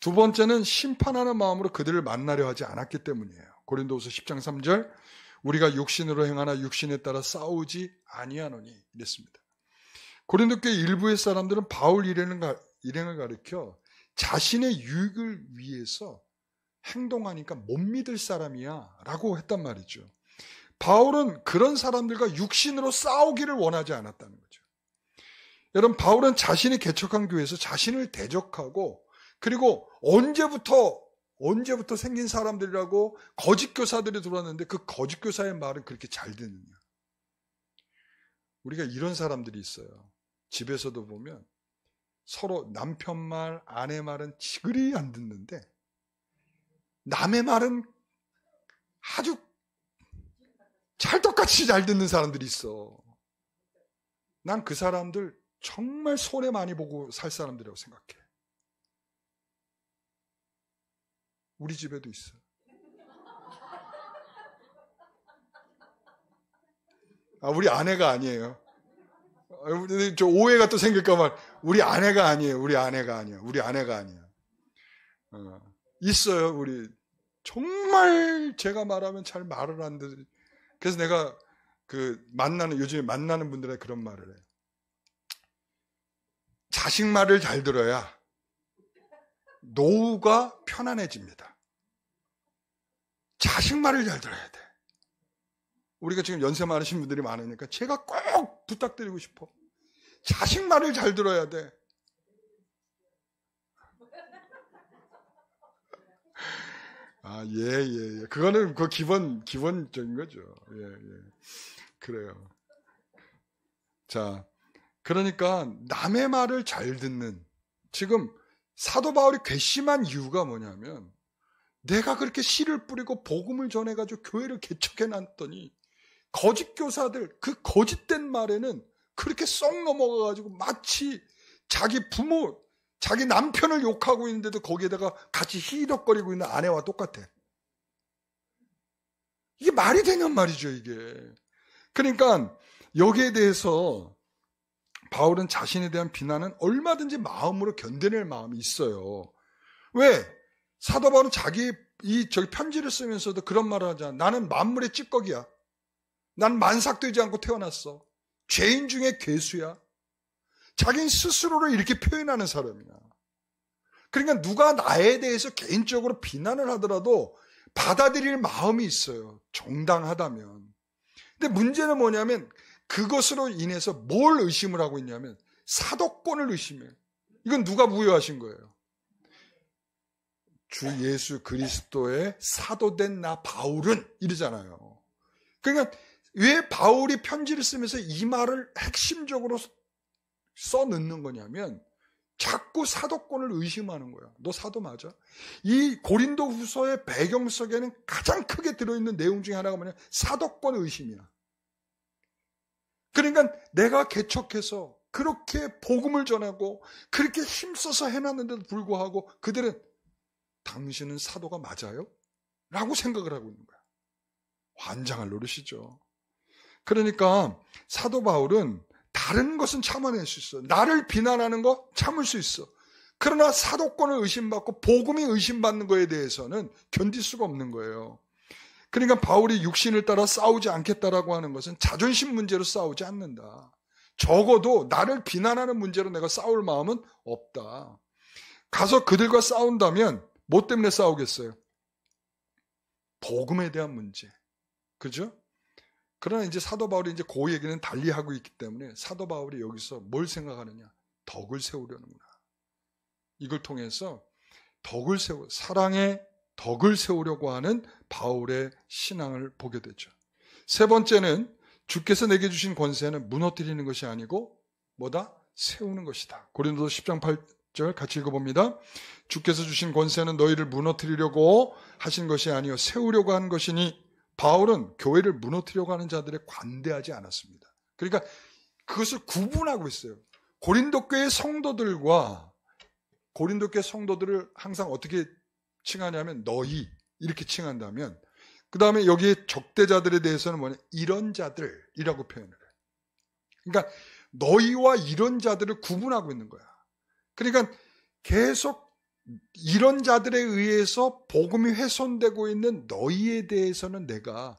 두 번째는 심판하는 마음으로 그들을 만나려 하지 않았기 때문이에요. 고린도후서 10장 3절, 우리가 육신으로 행하나 육신에 따라 싸우지 아니하노니, 이랬습니다. 고린도 교회 일부의 사람들은 바울 일행을 가리켜 자신의 유익을 위해서 행동하니까 못 믿을 사람이야 라고 했단 말이죠. 바울은 그런 사람들과 육신으로 싸우기를 원하지 않았다는 거죠. 여러분, 바울은 자신이 개척한 교회에서 자신을 대적하고, 그리고 언제부터 생긴 사람들이라고 거짓 교사들이 들어왔는데 그 거짓 교사의 말은 그렇게 잘 듣느냐. 우리가 이런 사람들이 있어요. 집에서도 보면 서로 남편 말, 아내 말은 지그리 안 듣는데 남의 말은 아주 찰떡같이 잘 듣는 사람들이 있어. 난 그 사람들 정말 손해 많이 보고 살 사람들이라고 생각해. 우리 집에도 있어. 우리 아내가 아니에요. 저 오해가 또 생길까봐. 우리 아내가 아니에요. 우리 아내가 아니야. 있어요. 우리 정말 제가 말하면 잘 말을 안 듣. 그래서 내가 요즘에 만나는 분들한테 그런 말을 해요. 자식 말을 잘 들어야 노후가 편안해집니다. 자식 말을 잘 들어야 돼. 우리가 지금 연세 많으신 분들이 많으니까 제가 꼭 부탁드리고 싶어. 자식 말을 잘 들어야 돼. 예. 그거는 기본적인 거죠. 예. 그래요. 자, 그러니까 남의 말을 잘 듣는, 지금 사도 바울이 괘씸한 이유가 뭐냐면, 내가 그렇게 씨를 뿌리고 복음을 전해가지고 교회를 개척해놨더니 거짓 교사들, 그 거짓된 말에는 그렇게 쏙 넘어가가지고 마치 자기 부모, 자기 남편을 욕하고 있는데도 거기에다가 같이 히덕거리고 있는 아내와 똑같아. 이게 말이 되냔 말이죠, 이게. 그러니까 여기에 대해서 바울은 자신에 대한 비난은 얼마든지 마음으로 견뎌낼 마음이 있어요. 왜? 사도 바울은 자기 편지를 쓰면서도 그런 말을 하잖아. 나는 만물의 찌꺼기야. 난 만삭되지 않고 태어났어. 죄인 중에 괴수야. 자기 스스로를 이렇게 표현하는 사람이야. 그러니까 누가 나에 대해서 개인적으로 비난을 하더라도 받아들일 마음이 있어요. 정당하다면. 근데 문제는 뭐냐면 그것으로 인해서 뭘 의심을 하고 있냐면 사도권을 의심해요. 이건 누가 부여하신 거예요? 주 예수 그리스도의 사도된 나 바울은 이러잖아요. 그러니까 왜 바울이 편지를 쓰면서 이 말을 핵심적으로 써 넣는 거냐면 자꾸 사도권을 의심하는 거야. 너 사도 맞아? 이 고린도 후서의 배경 속에는 가장 크게 들어있는 내용 중에 하나가 뭐냐? 사도권 의심이야. 그러니까 내가 개척해서 그렇게 복음을 전하고 그렇게 힘써서 해놨는데도 불구하고 그들은 당신은 사도가 맞아요? 라고 생각을 하고 있는 거야. 환장할 노릇이죠. 그러니까 사도 바울은 다른 것은 참아낼 수 있어. 나를 비난하는 거 참을 수 있어. 그러나 사도권을 의심받고 복음이 의심받는 거에 대해서는 견딜 수가 없는 거예요. 그러니까 바울이 육신을 따라 싸우지 않겠다라고 하는 것은 자존심 문제로 싸우지 않는다. 적어도 나를 비난하는 문제로 내가 싸울 마음은 없다. 가서 그들과 싸운다면 뭐 때문에 싸우겠어요? 복음에 대한 문제. 그죠? 그러나 이제 사도 바울이 이제 그 얘기는 달리 하고 있기 때문에 사도 바울이 여기서 뭘 생각하느냐? 덕을 세우려는구나. 이걸 통해서 사랑의 덕을 세우려고 하는 바울의 신앙을 보게 되죠. 세 번째는 주께서 내게 주신 권세는 무너뜨리는 것이 아니고 뭐다? 세우는 것이다. 고린도서 10장 8절 같이 읽어봅니다. 주께서 주신 권세는 너희를 무너뜨리려고 하신 것이 아니요 세우려고 하는 것이니 바울은 교회를 무너뜨리려고 하는 자들에 관대하지 않았습니다. 그러니까 그것을 구분하고 있어요. 고린도 교회 성도들과 고린도 교회 성도들을 항상 어떻게 칭하냐면 너희 이렇게 칭한다면 그 다음에 여기에 적대자들에 대해서는 뭐냐? 이런 자들이라고 표현을 해요. 그러니까 너희와 이런 자들을 구분하고 있는 거야. 그러니까 계속 이런 자들에 의해서 복음이 훼손되고 있는 너희에 대해서는 내가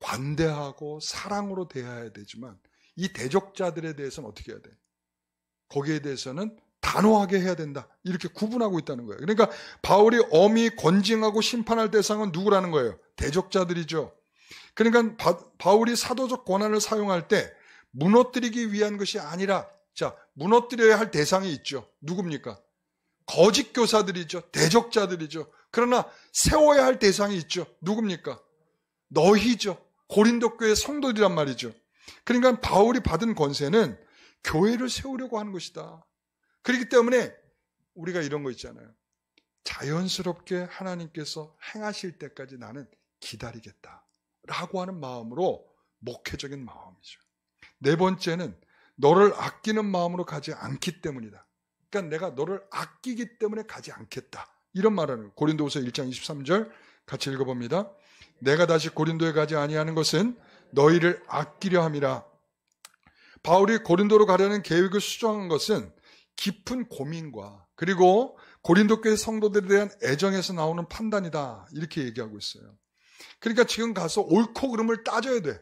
관대하고 사랑으로 대해야 되지만 이 대적자들에 대해서는 어떻게 해야 돼? 거기에 대해서는 단호하게 해야 된다. 이렇게 구분하고 있다는 거예요. 그러니까 바울이 엄히 권징하고 심판할 대상은 누구라는 거예요? 대적자들이죠. 그러니까 바울이 사도적 권한을 사용할 때 무너뜨리기 위한 것이 아니라 무너뜨려야 할 대상이 있죠. 누굽니까? 거짓 교사들이죠. 대적자들이죠. 그러나 세워야 할 대상이 있죠. 누굽니까? 너희죠. 고린도 교회 성도들이란 말이죠. 그러니까 바울이 받은 권세는 교회를 세우려고 하는 것이다. 그렇기 때문에 우리가 이런 거 있잖아요. 자연스럽게 하나님께서 행하실 때까지 나는 기다리겠다 라고 하는 마음으로 목회적인 마음이죠. 네 번째는 너를 아끼는 마음으로 가지 않기 때문이다. 그러니까 내가 너를 아끼기 때문에 가지 않겠다. 이런 말하는 고린도후서 1장 23절 같이 읽어봅니다. 내가 다시 고린도에 가지 아니하는 것은 너희를 아끼려 함이라. 바울이 고린도로 가려는 계획을 수정한 것은 깊은 고민과 그리고 고린도 교회 성도들에 대한 애정에서 나오는 판단이다. 이렇게 얘기하고 있어요. 그러니까 지금 가서 옳고 그름을 따져야 돼.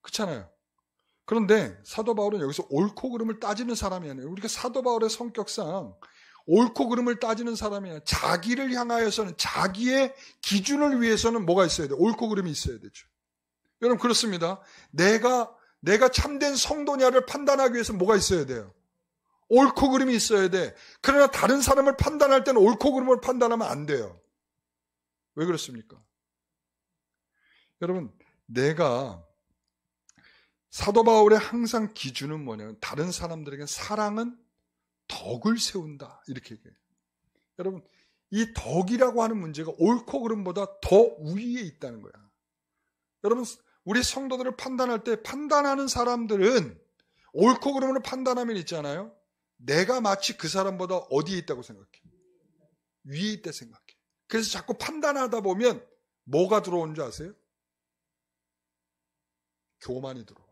그렇잖아요. 그런데 사도 바울은 여기서 옳고 그름을 따지는 사람이 아니에요. 우리가 사도 바울의 성격상 옳고 그름을 따지는 사람이 아니에요. 자기를 향하여서는 자기의 기준을 위해서는 뭐가 있어야 돼요? 옳고 그름이 있어야 되죠. 여러분 그렇습니다. 내가 참된 성도냐를 판단하기 위해서 뭐가 있어야 돼요? 옳고 그름이 있어야 돼. 그러나 다른 사람을 판단할 때는 옳고 그름을 판단하면 안 돼요. 왜 그렇습니까? 여러분 사도 바울의 항상 기준은 뭐냐면 다른 사람들에게 사랑은 덕을 세운다. 이렇게 얘기해요. 여러분 이 덕이라고 하는 문제가 옳고 그름보다 더 위에 있다는 거야. 여러분 우리 성도들을 판단할 때 판단하는 사람들은 옳고 그름을 판단하면 있잖아요. 내가 마치 그 사람보다 어디에 있다고 생각해? 위에 있다 생각해. 그래서 자꾸 판단하다 보면 뭐가 들어오는 줄 아세요? 교만이 들어와.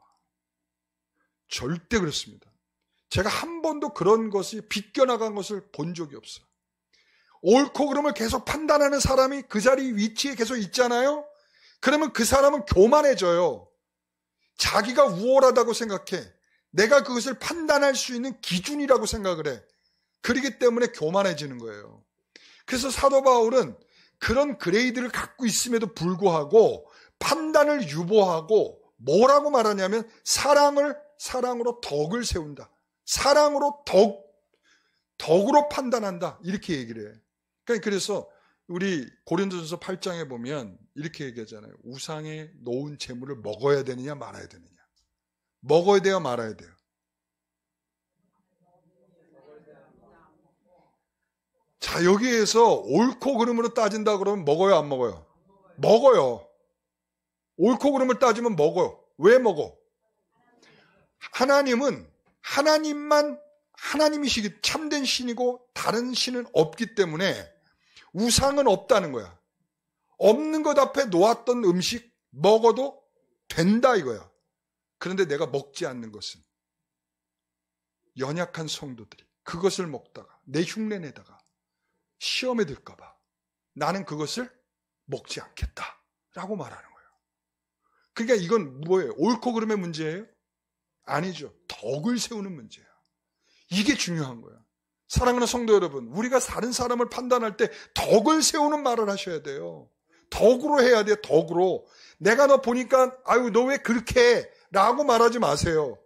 절대 그렇습니다. 제가 한 번도 그런 것이 비껴나간 것을 본 적이 없어요. 옳고 그름을 계속 판단하는 사람이 그 자리 위치에 계속 있잖아요. 그러면 그 사람은 교만해져요. 자기가 우월하다고 생각해. 내가 그것을 판단할 수 있는 기준이라고 생각을 해. 그렇기 때문에 교만해지는 거예요. 그래서 사도 바울은 그런 그레이드를 갖고 있음에도 불구하고 판단을 유보하고 뭐라고 말하냐면 사랑으로 덕을 세운다. 사랑으로 덕으로 판단한다. 이렇게 얘기를 해. 그래서 우리 고린도전서 8장에 보면 이렇게 얘기하잖아요. 우상에 놓은 재물을 먹어야 되느냐 말아야 되느냐. 먹어야 돼요, 말아야 돼요. 자, 여기에서 옳고 그름으로 따진다 그러면 먹어요, 안 먹어요? 먹어요. 옳고 그름을 따지면 먹어요. 왜 먹어? 하나님은 하나님이시기 참된 신이고 다른 신은 없기 때문에 우상은 없다는 거야. 없는 것 앞에 놓았던 음식 먹어도 된다 이거야. 그런데 내가 먹지 않는 것은 연약한 성도들이 그것을 먹다가 내 흉내내다가 시험에 들까 봐 나는 그것을 먹지 않겠다라고 말하는 거예요. 그러니까 이건 뭐예요? 옳고 그름의 문제예요? 아니죠. 덕을 세우는 문제예요. 이게 중요한 거예요. 사랑하는 성도 여러분, 우리가 다른 사람을 판단할 때 덕을 세우는 말을 하셔야 돼요. 덕으로 해야 돼요. 덕으로. 내가 너 보니까 아유 너 왜 그렇게 해? 라고 말하지 마세요.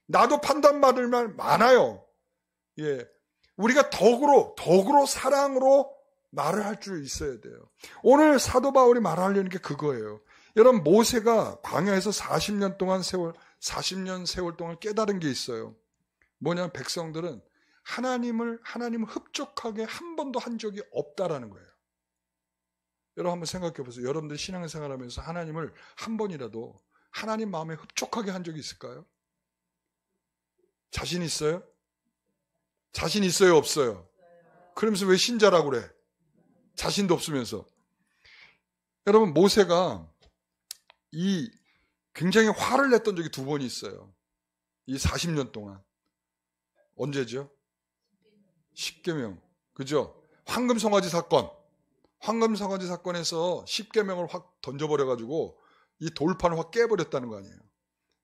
나도 판단 받을 말 많아요. 예, 우리가 덕으로 사랑으로 말을 할 줄 있어야 돼요. 오늘 사도 바울이 말하려는 게 그거예요. 여러분 모세가 광야에서 40년 세월 동안 깨달은 게 있어요. 뭐냐면 백성들은 하나님을 흡족하게 한 번도 한 적이 없다라는 거예요. 여러분 한번 생각해 보세요. 여러분들 신앙생활하면서 하나님을 한 번이라도 하나님 마음에 흡족하게 한 적이 있을까요? 자신 있어요? 자신 있어요, 없어요? 그러면서 왜 신자라고 그래? 자신도 없으면서. 여러분 모세가 굉장히 화를 냈던 적이 두 번이 있어요. 이 40년 동안. 언제죠? 십계명. 그죠? 황금송아지 사건. 황금송아지 사건에서 십계명을 확 던져버려가지고 이 돌판을 확 깨버렸다는 거 아니에요.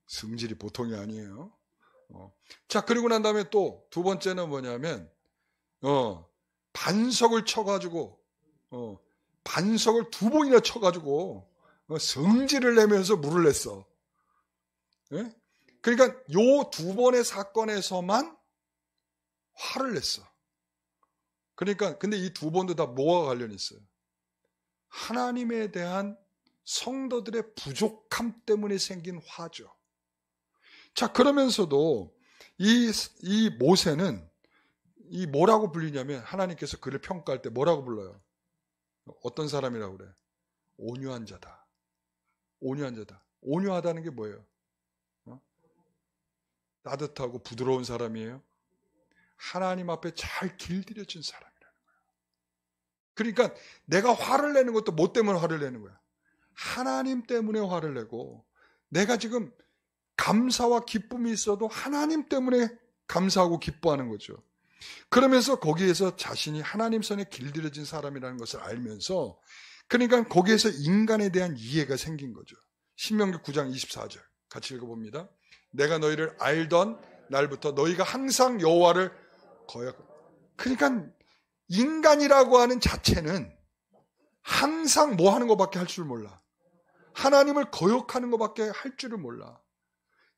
성질이 보통이 아니에요. 자, 그리고 난 다음에 또 두 번째는 뭐냐면, 반석을 쳐가지고, 반석을 두 번이나 쳐가지고, 성질을 내면서 물을 냈어. 예? 그러니까 요 두 번의 사건에서만 화를 냈어. 그러니까 근데 이 두 번도 다 뭐와 관련이 있어요? 하나님에 대한 성도들의 부족함 때문에 생긴 화죠. 자, 그러면서도 이 모세는 이 뭐라고 불리냐면 하나님께서 그를 평가할 때 뭐라고 불러요? 어떤 사람이라고 그래? 온유한 자다. 온유한 자다. 온유하다는 게 뭐예요? 따뜻하고 부드러운 사람이에요. 하나님 앞에 잘 길들여진 사람이라는 거예요. 그러니까 내가 화를 내는 것도 뭐 때문에 화를 내는 거야? 하나님 때문에 화를 내고, 내가 지금 감사와 기쁨이 있어도 하나님 때문에 감사하고 기뻐하는 거죠. 그러면서 거기에서 자신이 하나님 손에 길들여진 사람이라는 것을 알면서, 그러니까 거기에서 인간에 대한 이해가 생긴 거죠. 신명기 9장 24절 같이 읽어봅니다. 내가 너희를 알던 날부터 너희가 항상 여호와를 그러니까 인간이라고 하는 자체는 항상 뭐 하는 것밖에 할 줄 몰라. 하나님을 거역하는 것밖에 할 줄을 몰라.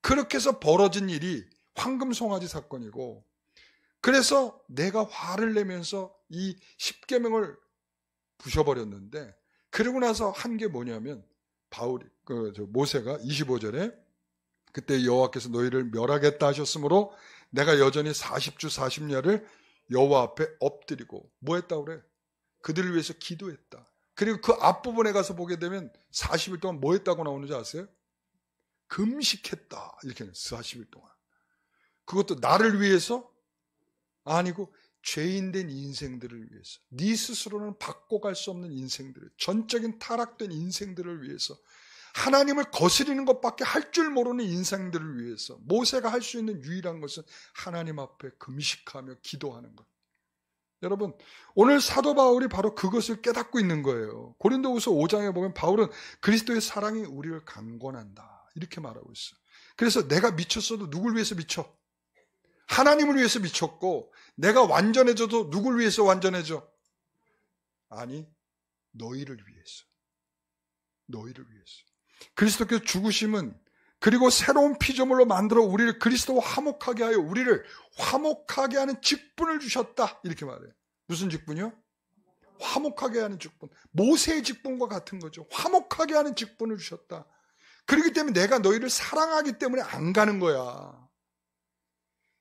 그렇게 해서 벌어진 일이 황금송아지 사건이고, 그래서 내가 화를 내면서 이 십계명을 부셔버렸는데, 그러고 나서 한 게 뭐냐면 모세가 25절에 그때 여호와께서 너희를 멸하겠다 하셨으므로 내가 여전히 40주 40야를 여호와 앞에 엎드리고 뭐 했다고 그래? 그들을 위해서 기도했다. 그리고 그 앞부분에 가서 보게 되면 40일 동안 뭐 했다고 나오는지 아세요? 금식했다. 이렇게 40일 동안. 그것도 나를 위해서? 아니고 죄인된 인생들을 위해서, 네 스스로는 바꿔갈 수 없는 인생들을, 전적인 타락된 인생들을 위해서, 하나님을 거스리는 것밖에 할 줄 모르는 인생들을 위해서 모세가 할 수 있는 유일한 것은 하나님 앞에 금식하며 기도하는 것. 여러분, 오늘 사도 바울이 바로 그것을 깨닫고 있는 거예요. 고린도후서 5장에 보면 바울은 그리스도의 사랑이 우리를 강권한다 이렇게 말하고 있어. 그래서 내가 미쳤어도 누굴 위해서 미쳐? 하나님을 위해서 미쳤고, 내가 완전해져도 누굴 위해서 완전해져? 아니, 너희를 위해서. 너희를 위해서. 그리스도께서 죽으심은, 그리고 새로운 피조물로 만들어 우리를 그리스도와 화목하게 하여 우리를 화목하게 하는 직분을 주셨다 이렇게 말해요. 무슨 직분이요? 화목하게 하는 직분. 모세의 직분과 같은 거죠. 화목하게 하는 직분을 주셨다. 그렇기 때문에 내가 너희를 사랑하기 때문에 안 가는 거야.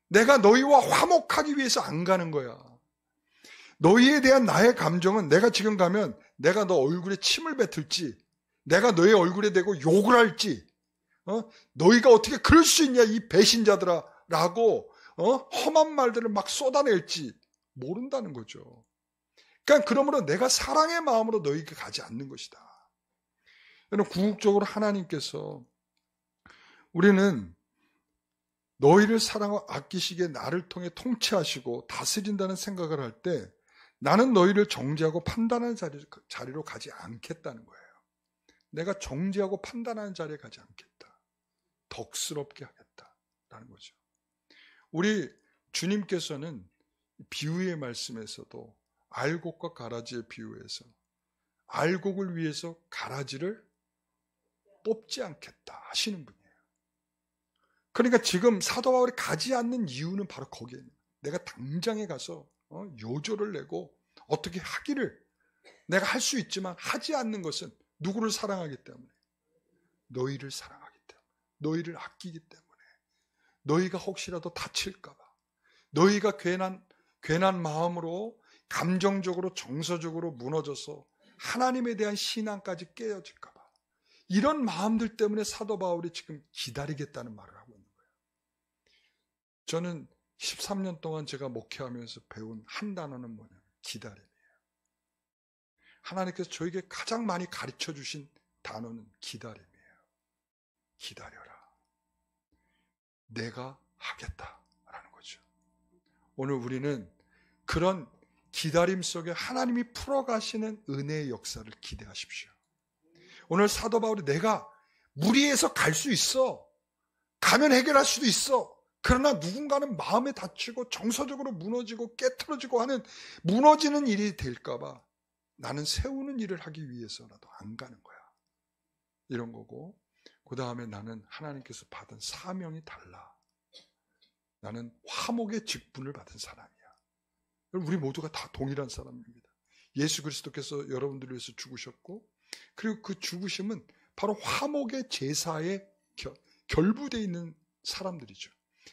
내가 너희와 화목하기 위해서 안 가는 거야. 너희에 대한 나의 감정은 내가 지금 가면 내가 너 얼굴에 침을 뱉을지, 내가 너의 얼굴에 대고 욕을 할지, 너희가 어떻게 그럴 수 있냐 이 배신자들아 라고 험한 말들을 막 쏟아낼지 모른다는 거죠. 그러니까 그러므로 내가 사랑의 마음으로 너희에게 가지 않는 것이다. 여러분, 궁극적으로 하나님께서 우리는 너희를 사랑하고 아끼시기에 나를 통해 통치하시고 다스린다는 생각을 할 때 나는 너희를 정죄하고 판단하는 자리로 가지 않겠다는 거예요. 내가 정죄하고 판단하는 자리에 가지 않겠다. 덕스럽게 하겠다라는 거죠. 우리 주님께서는 비유의 말씀에서도 알곡과 가라지의 비유에서 알곡을 위해서 가라지를 뽑지 않겠다 하시는 분이에요. 그러니까 지금 사도 바울이 가지 않는 이유는 바로 거기에요. 내가 당장에 가서 요조를 내고 어떻게 하기를 내가 할 수 있지만 하지 않는 것은 누구를 사랑하기 때문에, 너희를 사랑하기 때문에, 너희를 아끼기 때문에, 너희가 혹시라도 다칠까 봐, 너희가 괜한 마음으로 감정적으로 정서적으로 무너져서 하나님에 대한 신앙까지 깨어질까 봐, 이런 마음들 때문에 사도 바울이 지금 기다리겠다는 말을 하고 있는 거예요. 저는 13년 동안 제가 목회하면서 배운 한 단어는 뭐냐면 기다림이에요. 하나님께서 저에게 가장 많이 가르쳐 주신 단어는 기다림이에요. 기다려라. 내가 하겠다라는 거죠. 오늘 우리는 그런 기다림 속에 하나님이 풀어가시는 은혜의 역사를 기대하십시오. 오늘 사도 바울이 내가 무리해서 갈 수 있어. 가면 해결할 수도 있어. 그러나 누군가는 마음에 다치고 정서적으로 무너지고 깨트러지고 하는 무너지는 일이 될까 봐 나는 세우는 일을 하기 위해서라도 안 가는 거야. 이런 거고, 그 다음에 나는 하나님께서 받은 사명이 달라. 나는 화목의 직분을 받은 사람이야. 우리 모두가 다 동일한 사람입니다. 예수 그리스도께서 여러분들을 위해서 죽으셨고, 그리고 그 죽으심은 바로 화목의 제사에 결부되어 있는 사람들이죠.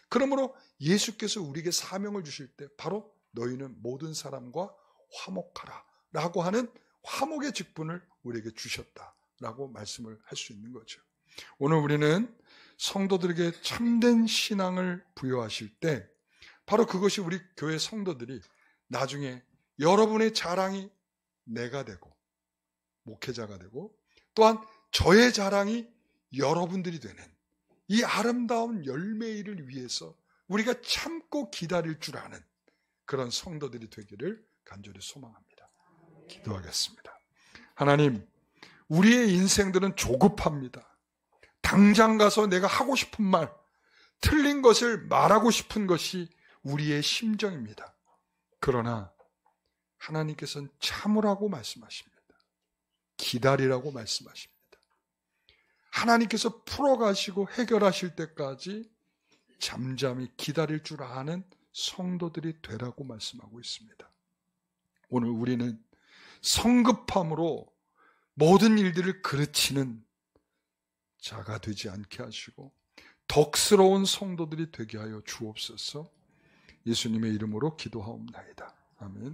그러므로 예수께서 우리에게 사명을 주실 때 바로 너희는 모든 사람과 화목하라 라고 하는 화목의 직분을 우리에게 주셨다라고 말씀을 할 수 있는 거죠. 오늘 우리는 성도들에게 참된 신앙을 부여하실 때 바로 그것이 우리 교회 성도들이 나중에 여러분의 자랑이 내가 되고 목회자가 되고 또한 저의 자랑이 여러분들이 되는 이 아름다운 열매의 일을 위해서 우리가 참고 기다릴 줄 아는 그런 성도들이 되기를 간절히 소망합니다. 기도하겠습니다. 하나님, 우리의 인생들은 조급합니다. 당장 가서 내가 하고 싶은 말, 틀린 것을 말하고 싶은 것이 우리의 심정입니다. 그러나 하나님께서는 참으라고 말씀하십니다. 기다리라고 말씀하십니다. 하나님께서 풀어가시고 해결하실 때까지 잠잠히 기다릴 줄 아는 성도들이 되라고 말씀하고 있습니다. 오늘 우리는 성급함으로 모든 일들을 그르치는 자가 되지 않게 하시고 덕스러운 성도들이 되게 하여 주옵소서. 예수님의 이름으로 기도하옵나이다. 아멘.